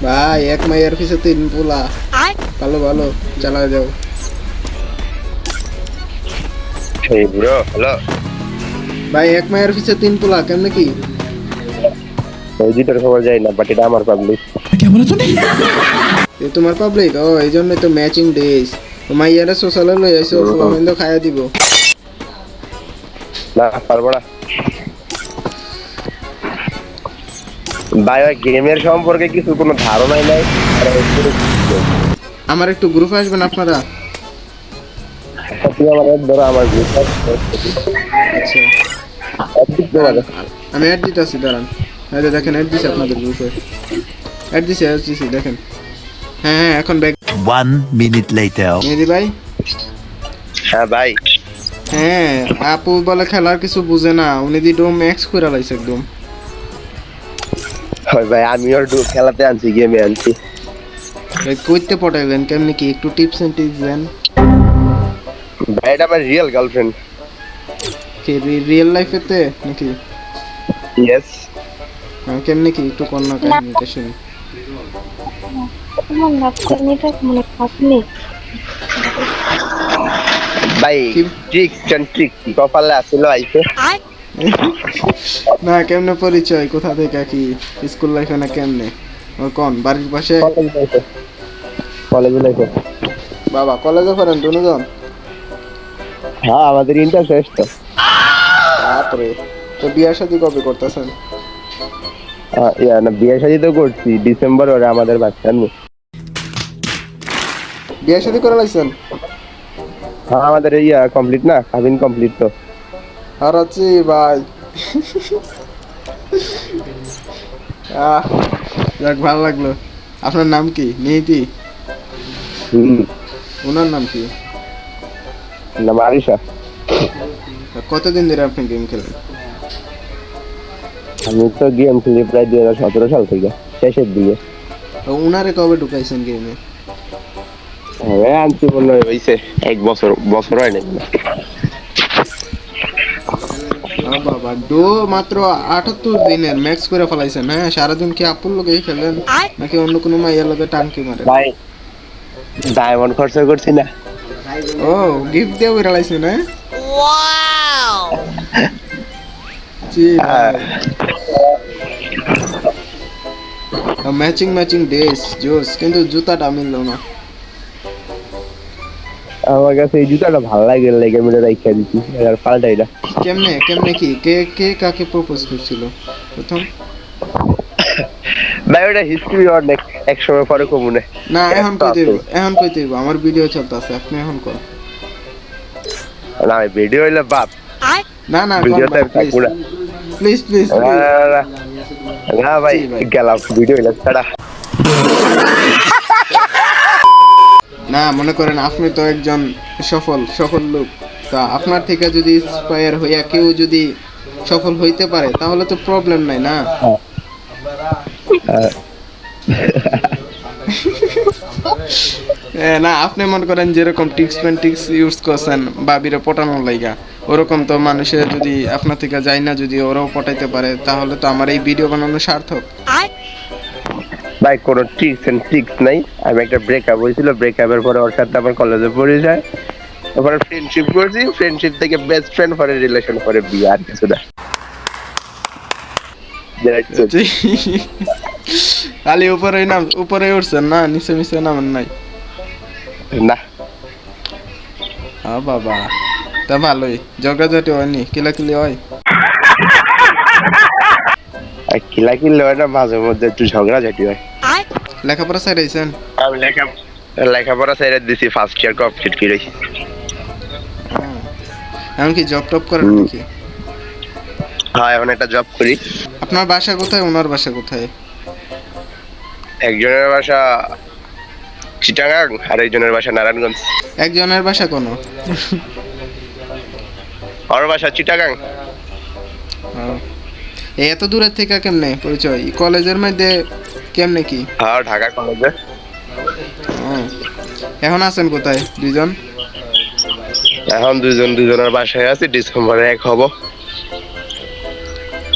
ভাই এক মাইয়ার পিছে 3 পোলা। ভালো ভালো চালা যাও। এই ব্রো হ্যালো ভাই এক মাইয়ার পিছে 3 পোলা কেমনে কি? ওই দুটোর খবর যাই না বাট এটা আমার পাবলিক এ তোমার পাবলিক ও এই জন্যই তো ম্যাচিং ডেজ। মাইয়ারা সোশ্যালে লই আইছো পোলা মেন্দো খায়া দিব। না পারবো না ভাই ওই গেমের সম্পর্কে কিছু কোনো ধারণাই নাই আমার একটু গ্রুপে আসবেন আপনারা? তুই আমার এক ধরো আমার গ্রুপ আচ্ছা দাঁড়ান, আমি অ্যাড দিতেছি দাঁড়ান। এই যে দেখেন অ্যাড দিছি আপনাদের গ্রুপে। অ্যাড দিছি দেখেন। হ্যাঁ হ্যাঁ এখন ব্যাক 1 minute later. মেহেদি ভাই। হ্যাঁ ভাই হ্যাঁ আপু বলে খেলার কিছু বুঝে না, উনি দি ডোম ম্যাক্স করে লাইছে একদম। ওই ভাই আমি ওর খেলাতে আনছি গেমে আনছি ভাই কইতে পটাইলেন কেমনি কি একটু টিপস এন্ড টিপস দেন। ভাই এটা আমার রিয়েল গার্লফ্রেন্ড কি রিয়েল লাইফেতে নাকি? ইয়েস কেমনি কি একটু কন্যা কাহিনীটা শুনি। তোমার নাচনিটা মানে খাসনি ভাই কি? ট্রিক্স এন্ড ট্রিক্স কপালে আসলো আইছে না কেমনে পরিচয়, কোথা থেকে কি স্কুল লাইফে না কেমনে? ও কোন বাড়ির পাশে? কলেজে লাইফে বাবা কলেজে পড়েন দুজন? হ্যাঁ আমাদের ইন্টার শেষ তো বাপরে, তো বিয়ে শাদী কবে করতেছেন? ইয়া না বিয়ে শাদী তো করছি ডিসেম্বর ওরে আমাদের বাচ্চা নেই বিয়ে শাদী করে লাইছেন? হ্যাঁ আমাদের ইয়া কমপ্লিট না কাবিন কমপ্লিট তো আর আছি ভাই। যাক ভালো লাগলো। আপনার নাম কি? নিহিতি? ওনার নাম কি? না মারিসা কতদিন ধরে আপনি গেম খেলেন? আমি তো গেম খেলি প্রায় 2017 সাল থেকে শেষের দিকে তো উনারে কবে ঢুকাইছেন গেমে? হ্যাঁ আনছি মনে হয় হয়েছে 1 বছর হয় না বাবা ডো মাত্র 78 দিনের ম্যাক্স করে ফেলাইছেন। হ্যাঁ সারাদিন কি আপুর লোকেই খেলেন নাকি অন্য কোনো মাইয়ার লোকে টাঙ্কি মারে? ভাই ডায়মন্ড খরচ করছি না ও গিফট দিয়ে বের লাইছেন? হ্যাঁ ওয়াও জি ম্যাচিং ড্রেস জোস, কিন্তু জুতাটা মিললো না। আমার কাছে এই জুতাটা ভালো লাগে লেগে মিলে রাইখা দিছি আর পাল্টাই না কেমনে কি কে কে কাকে প্রপোজ করছিল প্রথম? ভাই ওটা হিস্ট্রি অনেক এক সময় পরে কমুনে না এখন কইতে হইব আমার ভিডিও চলতেছে, আপনি এখন কোন? না ভিডিও হইলে বাপ না না ভিডিওতে প্লিজ না ভাই গেলাম ভিডিও হইলে ছাড়া না মনে করেন আপনি তো একজন সফল লোক, তা আপনার থেকে যদি ইন্সপায়ার হইয়া কেউ যদি সফল হইতে পারে তাহলে তো প্রবলেম নাই না? না আপনি মনে করেন যেরকম টিক্স ইউজ করছেন বাবিরে পটানোর লাইগা, ওরকম তো মানুষের যদি আপনার থেকে যায় না যদি ওরাও পটাইতে পারে তাহলে তো আমার এই ভিডিও বানানো সার্থক। ভাই কোনো ট্রিক্স নাই। আমি একটা ব্রেকআপ হয়েছিল, ব্রেকআপের পরে ওর সাথে আমার কলেজে পরিচয়, তারপরে ফ্রেন্ডশিপ করছি, ফ্রেন্ডশিপ থেকে বেস্ট ফ্রেন্ড পরে রিলেশন পরে বিয়ে, আর কিছু না। খালি উপরে উঠছেন না, নিচে মিশে নামেন নাই না বাবা? তা ভালোই, ঝগড়াঝাটি হয়নি? কিলাকিলি হয়? কিলাকিলি হয় না, মাঝে মধ্যে একটু ঝগড়াঝাটি হয়। লেখাপড়া ছাড়াইছেন? আমি লেখাপড়া ছেড়ে দিছি, ফার্স্ট ইয়ার কমপ্লিট করেছি। এখন কি জব টপ করেন নাকি? হ্যাঁ এখন একটা জব করি। আপনার বাসা কোথায়, ওনার বাসা কোথায়? একজনের বাসা চিটাগাং আর একজনের বাসা নারায়ণগঞ্জ। একজনের বাসা কোন? ওর বাসা চিটাগাং। এত দূরের থেকে কেমনে পরিচয়? কলেজের মধ্যে কেমনে কি? হ্যাঁ ঢাকা কলেজে। এখন আছেন কোথায় দুইজন? এখন দুজনের বাসায় আছি, ডিসেম্বরে 1 হব।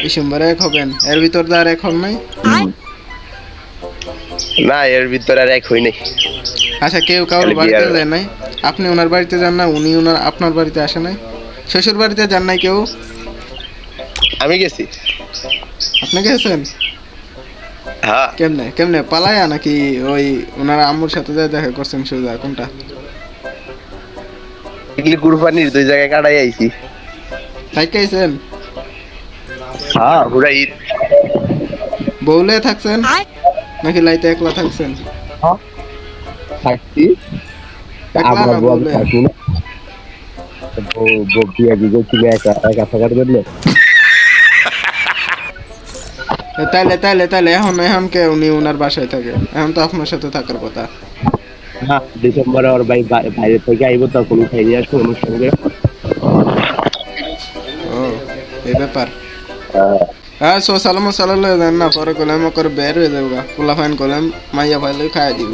ডিসেম্বরে 1 হবেন? এর ভিতর তো আর 1 হন নাই? না এর ভিতরে আর এক হই নাই। আচ্ছা কেউ কারোর বাড়িতে যায় নাই? আপনি ওনার বাড়িতে যান না, উনি আপনার বাড়িতে আসে নাই? শ্বশুর বাড়িতে যান নাই কেউ? আমি গেছি। আপনি গেছেন? হ্যাঁ কেমনে কেমনে পালায়া নাকি ওই ওনার আম্মুর সাথে যায় দেখা করছেন সোজা কোনটা? এগুলি কুরবানির 2 জায়গায় কাটাই আইছি। তাই খাইছেন? হ্যাঁ পুরা ঈদ বউলে থাকছেন নাকি লাইতে একলা থাকছেন? থাকছি। একলা না বউলে? বিয়া দিকে ছিল একা একা থাকার জন্য। তাইলে তাইলে তাইলে এখন কে উনি ওনার বাসায় থাকে? এখন তো আপনার সাথে থাকার কথা। হ্যাঁ ডিসেম্বরে ওর ভাই বাইরে থেকে আইব, তখন খাই নিয়ে আসবো অনুষ্ঠান করে। ও এই ব্যাপার। হ্যাঁ সালাম সালাল্লাহ দেন না, পরে কলাম করে বের হয়ে যাবো গা। পোলা ফাইন কলাম মাইয়া ফাইলে খাই দিব।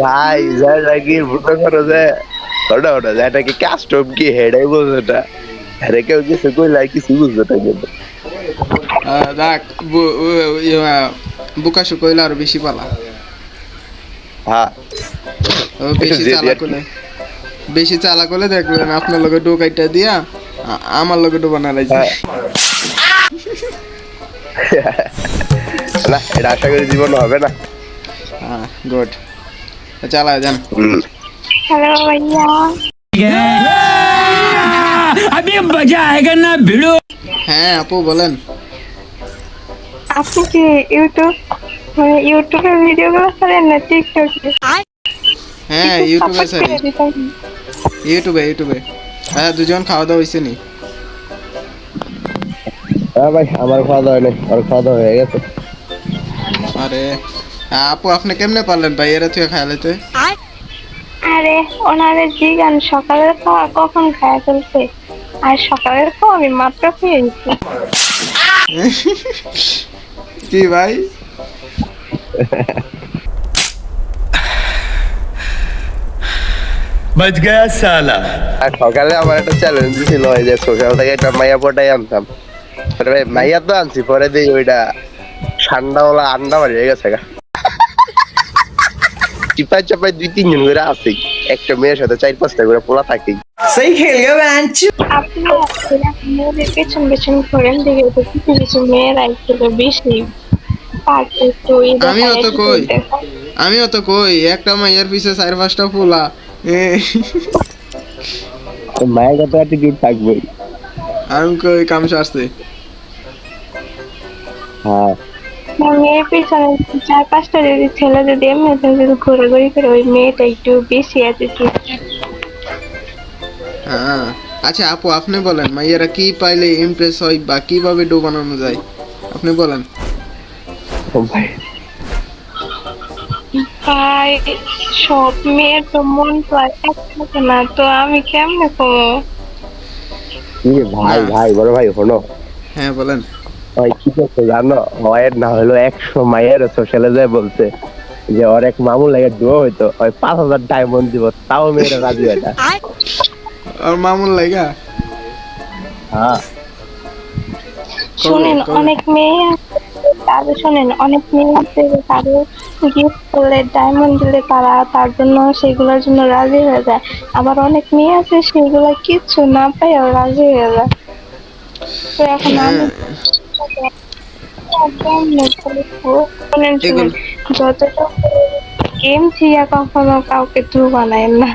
ভাই যাই নাকি ভুটো করো যে ওটা ওটা যেটাকে কাস্টম কি হেডাই বলছে ওটা, আরে কেউ কিছু কইলাই কিছু বুঝবে না কিন্তু। দেখ বুকাশু কইলে আরো বেশি পালা। হ্যাঁ বেশি চালাক হলে দেখবেন আপনার লগে ডোকাইটা দিয়া আমার লগে ডোবা না লাগছে। না এটা আশা করি জীবনে হবে না। হ্যাঁ গুড, চালায় যান। হ্যালো ভাইয়া। अभी मजा आएगा ना भिड़ो। হ্যাঁ আপু বলেন। আপনি কি ইউটিউবে ভিডিও গুলো করেন না টিকটকে? হ্যাঁ ইউটিউবে সারি, ইউটিউবে। হ্যাঁ দুজন খাওয়া দাওয়া হয়েছে নি? হ্যাঁ ভাই আমার খাওয়া দাওয়া নেই, আর খাওয়া দাওয়া হয়ে গেছে। আরে আপু আপনি কেমনে পারলেন ভাই এরা তুই খাইলেতে? আরে ওনারে জিগান সকালের খাওয়া কখন খাওয়া চলছে, আর সকালের খাওয়া আমি মাত্র খেয়েছি। কি ভাই? बच गया साला। আর সকালে আমার একটা চ্যালেঞ্জ ছিল ওই যে সোশ্যাল থেকে একটা মাইয়া পটাই আনতাম। পরে ভাই মাইয়া তো আনছি, পরে দিই ওইটা ঠান্ডাওয়ালা আন্ডা মারি হয়ে গেছে গা। চিপাই চাপাই 2-3 জন করে আছে, একটা মেয়ের সাথে 4-5টা করে পোলা থাকি। আপনি মেয়েদের পেছন পেছন ঘোরেন দেখে তো কিছু কিছু মেয়েরা একটু বেশি পারফেক্ট ওই আমিও তো কই একটা মাইয়ার পিছে 4-5টা ফুলা। মায়ের কাছে অ্যাটিটিউড থাকবেই। আমি কই কাম সারছে। হ্যাঁ মেয়ের পিছনে 4-5টা যদি ছেলে যদি এমনি যদি ঘোরাঘুরি করে, ওই মেয়েটা একটু বেশি অ্যাটিটিউড। হ্যাঁ আচ্ছা আপু আপনি বলেন মাইয়ারা কি পাইলে ইমপ্রেস হয় বা কিভাবে ডো বানানো যায় আপনি বলেন। ভাই সব মেয়ের তো মন তো আর এক থাকে না, তো আমি কেমনে কমো? ভাই ভাই বড় ভাই শোনো, হ্যাঁ বলেন। ওই কি করছে জানো, ওয়ের না হলো 100 মাইয়ের সোশ্যালে যায় বলছে যে ওর এক মামু লাগে ডুয়ো হইতো, ওই 5,000 ডায়মন্ড দিব, তাও মেয়েরা রাজি হয় না। আর মামুন লাগা। হ্যাঁ শোনেন অনেক মেয়ে তাদের শোনেন অনেক মেয়ে আছে যে তাদের গিফট করলে ডায়মন্ড দিলে তারা তার জন্য সেগুলোর জন্য রাজি হয়ে যায়, আবার অনেক মেয়ে আছে সেগুলো কিচ্ছু না পাইও রাজি হয়ে যায়। তো এখন আমি শোনেন যতটা গেম থেকে কখনো কাউকে টু বানায় না,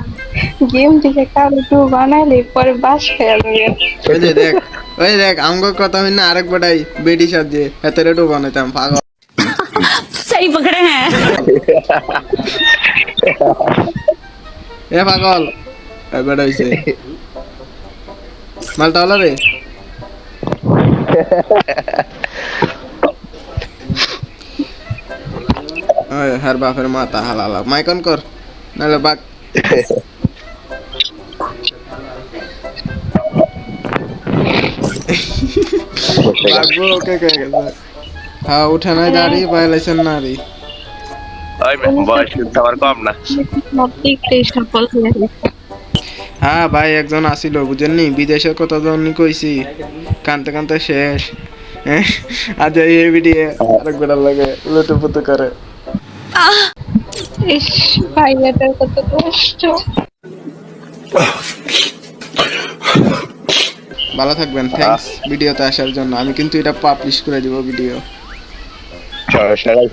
গেম থেকে কাউকে টু বানাইলে পরে বাস খেয়ে যাবে। ওই দেখ আমগো কথা হই না আরেক বড়াই বেডি সাথ দিয়ে এতরে ডো বানাইতাম পাগল। सही पकड़े हैं। এ পাগল এ বেড়া হইছে মালটা হলো রে। ওই হার বাপের মাথা হালালা মাইকন কর নালে বাক। বাগবো ওকে কে গেছে। হ্যাঁ উঠে নাই দাঁড়ি পাইলাইছেন না রে। ওই বয়স কিন্তু আমার কম না। হ্যাঁ ভাই একজন আসিল বুঝেননি, বিদেশের কথা যখন কইছি কানতে কানতে শেষ। আজ এই ভিডিও আরেক বেড়ার লাগে লুটুপুতু করে। ইস ভাইয়াটার কত কষ্ট। ভালো থাকবেন, থ্যাঙ্কস ভিডিওতে আসার জন্য। আমি কিন্তু এটা পাবলিশ করে দিব ভিডিও। সমস্যা নাই।